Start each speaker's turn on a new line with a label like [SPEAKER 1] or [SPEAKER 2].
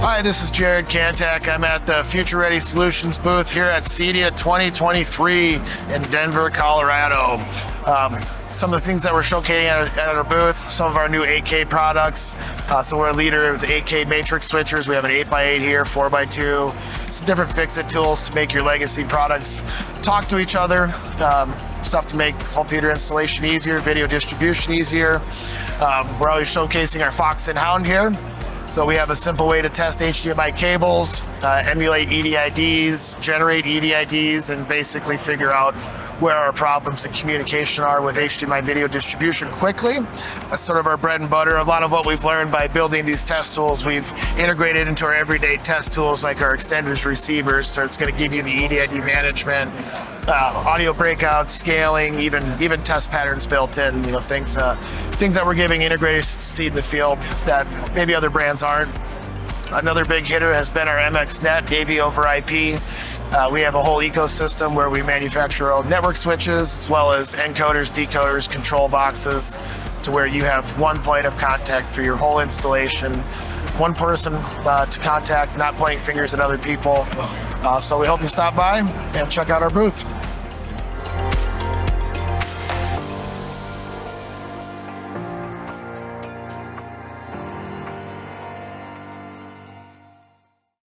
[SPEAKER 1] Hi, this is Jared Kantak. I'm at the Future Ready Solutions booth here at CEDIA 2023 in Denver, Colorado. Some of the things that we're showcasing at our booth, some of our new 8K products. So we're a leader with 8K matrix switchers. We have an 8x8 here, 4x2, some different fix-it tools to make your legacy products talk to each other. Stuff to make home theater installation easier, video distribution easier. We're always showcasing our Fox and Hound here. So we have a simple way to test HDMI cables, emulate EDIDs, generate EDIDs, and basically figure out where our problems in communication are with HDMI video distribution quickly. That's sort of our bread and butter. A lot of what we've learned by building these test tools, we've integrated into our everyday test tools like our extenders receivers. So it's going to give you the EDID management, audio breakouts, scaling, even test patterns built in. You know, things that we're giving integrators to see in the field that maybe other brands aren't. Another big hitter has been our MXNet AV over IP. We have a whole ecosystem where we manufacture our own network switches, as well as encoders, decoders, control boxes, to where you have one point of contact for your whole installation, one person to contact, not pointing fingers at other people. So we hope you stop by and check out our booth.